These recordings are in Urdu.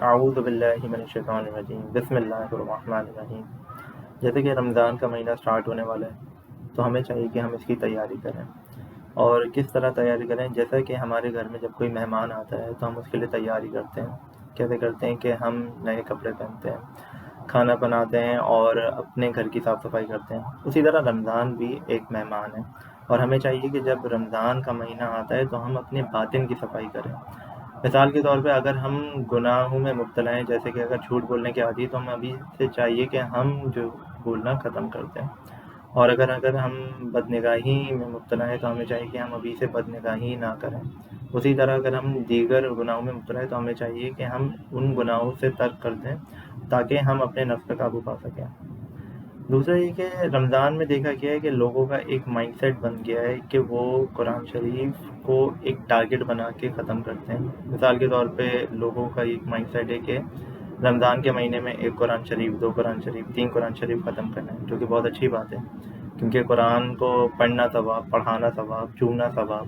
اعوذ باللہ من الشیطان الرجیم بسم اللہ الرحمن الرحیم۔ جیسے کہ رمضان کا مہینہ سٹارٹ ہونے والا ہے تو ہمیں چاہیے کہ ہم اس کی تیاری کریں۔ اور کس طرح تیاری کریں؟ جیسا کہ ہمارے گھر میں جب کوئی مہمان آتا ہے تو ہم اس کے لیے تیاری کرتے ہیں۔ کیسے کرتے ہیں کہ ہم نئے کپڑے پہنتے ہیں، کھانا بناتے ہیں اور اپنے گھر کی صاف صفائی کرتے ہیں۔ اسی طرح رمضان بھی ایک مہمان ہے اور ہمیں چاہیے کہ جب رمضان کا مہینہ آتا ہے تو ہم اپنے باطن کی صفائی کریں۔ مثال کے طور پہ اگر ہم گناہوں میں مبتلا ہیں، جیسے کہ اگر جھوٹ بولنے کے عادی، تو ہم ابھی سے چاہیے کہ ہم جو بولنا ختم کر دیں۔ اور اگر ہم بد نگاہی میں مبتلا ہیں تو ہمیں چاہیے کہ ہم ابھی سے بد نگاہی نہ کریں۔ اسی طرح اگر ہم دیگر گناہوں میں مبتلا ہیں تو ہمیں چاہیے کہ ہم ان گناہوں سے ترک کر دیں تاکہ ہم اپنے نفس پہ قابو پا سکیں۔ دوسرا یہ کہ رمضان میں دیکھا گیا ہے کہ لوگوں کا ایک مائنڈ سیٹ بن گیا ہے کہ وہ قرآن شریف کو ایک ٹارگٹ بنا کے ختم کرتے ہیں۔ مثال کے طور پہ لوگوں کا ایک مائنڈ سیٹ ہے کہ رمضان کے مہینے میں 1 قرآن شریف، 2 قرآن شریف، 3 قرآن شریف ختم کرنا ہے، جو کہ بہت اچھی بات ہے، کیونکہ قرآن کو پڑھنا ثواب، پڑھانا ثواب، چومنا ثواب۔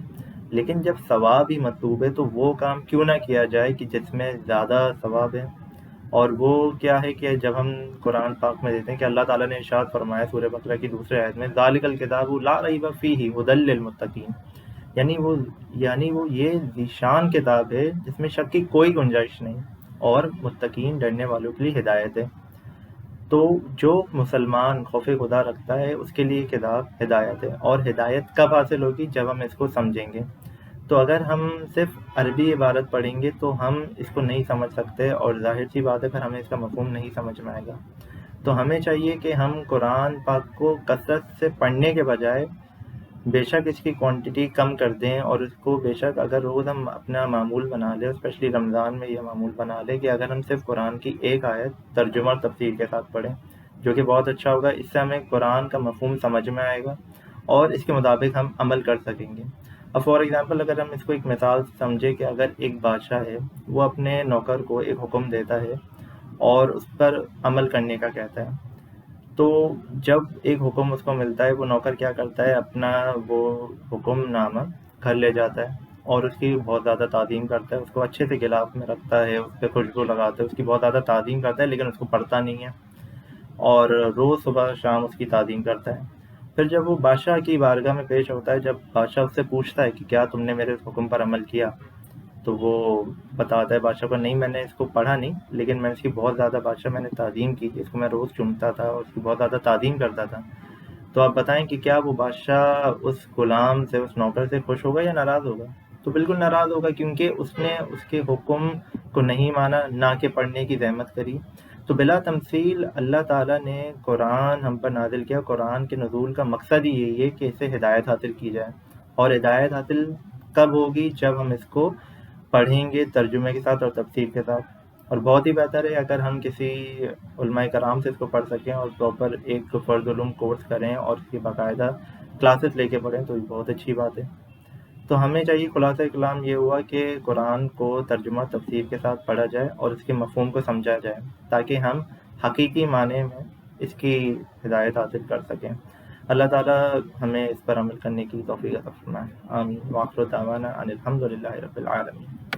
لیکن جب ثواب ہی مطلوب ہے تو وہ کام کیوں نہ کیا جائے کہ جس میں زیادہ ثواب ہے؟ اور وہ کیا ہے کہ جب ہم قرآن پاک میں دیتے ہیں کہ اللہ تعالیٰ نے ارشاد فرمایا سورہ بقرہ کی دوسرے آیت میں، ذالک الکتاب لا ریب فیہ ھدی للمتقین، یعنی وہ یہ ذیشان کتاب ہے جس میں شک کی کوئی گنجائش نہیں اور متقین ڈرنے والوں کے لیے ہدایت ہے۔ تو جو مسلمان خوف خدا رکھتا ہے اس کے لیے کتاب ہدایت ہے، اور ہدایت کب حاصل ہوگی؟ جب ہم اس کو سمجھیں گے۔ تو اگر ہم صرف عربی عبارت پڑھیں گے تو ہم اس کو نہیں سمجھ سکتے، اور ظاہر سی بات ہے پھر ہمیں اس کا مفہوم نہیں سمجھ میں آئے گا۔ تو ہمیں چاہیے کہ ہم قرآن پاک کو کثرت سے پڑھنے کے بجائے بے شک اس کی کوانٹٹی کم کر دیں، اور اس کو بے شک اگر روز ہم اپنا معمول بنا لیں، اسپیشلی رمضان میں یہ معمول بنا لیں کہ اگر ہم صرف قرآن کی ایک آیت ترجمہ اور تفسیر کے ساتھ پڑھیں، جو کہ بہت اچھا ہوگا۔ اس سے ہمیں قرآن کا مفہوم سمجھ میں آئے گا اور اس کے مطابق ہم عمل کر سکیں گے۔ اب فار ایگزامپل اگر ہم اس کو ایک مثال سمجھے کہ اگر ایک بادشاہ ہے، وہ اپنے نوکر کو ایک حکم دیتا ہے اور اس پر عمل کرنے کا کہتا ہے، تو جب ایک حکم اس کو ملتا ہے، وہ نوکر کیا کرتا ہے؟ اپنا وہ حکم نامہ گھر لے جاتا ہے اور اس کی بہت زیادہ تعظیم کرتا ہے، اس کو اچھے سے غلاف میں رکھتا ہے، اس پہ خوشبو لگاتا ہے، اس کی بہت زیادہ تعظیم کرتا ہے، لیکن اس کو پڑھتا نہیں ہے، اور روز صبح شام اس کی تعظیم کرتا ہے۔ پھر جب وہ بادشاہ کی بارگاہ میں پیش ہوتا ہے، جب بادشاہ اس سے پوچھتا ہے کہ کیا تم نے میرے اس حکم پر عمل کیا، تو وہ بتاتا ہے بادشاہ کو، نہیں میں نے اس کو پڑھا نہیں، لیکن میں اس کی بہت زیادہ بادشاہ میں نے تعظیم کی، اس کو میں روز چومتا تھا اور اس کی بہت زیادہ تعظیم کرتا تھا۔ تو آپ بتائیں کہ کیا وہ بادشاہ اس غلام سے، اس نوکر سے خوش ہوگا یا ناراض ہوگا؟ تو بالکل ناراض ہوگا، کیونکہ اس نے اس کے حکم کو نہیں مانا، نہ کہ پڑھنے کی زحمت کری۔ تو بلا تمثیل اللہ تعالیٰ نے قرآن ہم پر نازل کیا۔ قرآن کے نزول کا مقصد ہی یہی ہے کہ اس سے ہدایت حاصل کی جائے، اور ہدایت حاصل کب ہوگی؟ جب ہم اس کو پڑھیں گے ترجمے کے ساتھ اور تفسیر کے ساتھ۔ اور بہت ہی بہتر ہے اگر ہم کسی علماء کرام سے اس کو پڑھ سکیں اور پراپر ایک فرض علوم کورس کریں اور اس کی باقاعدہ کلاسز لے کے پڑھیں، تو یہ بہت اچھی بات ہے۔ تو ہمیں چاہیے، خلاصہ کلام یہ ہوا کہ قرآن کو ترجمہ تفسیر کے ساتھ پڑھا جائے اور اس کے مفہوم کو سمجھا جائے، تاکہ ہم حقیقی معنی میں اس کی ہدایت حاصل کر سکیں۔ اللہ تعالیٰ ہمیں اس پر عمل کرنے کی توفیق عطا فرمائے۔ آمین۔ وآخر دعوانا ان الحمد للہ رب العالمین۔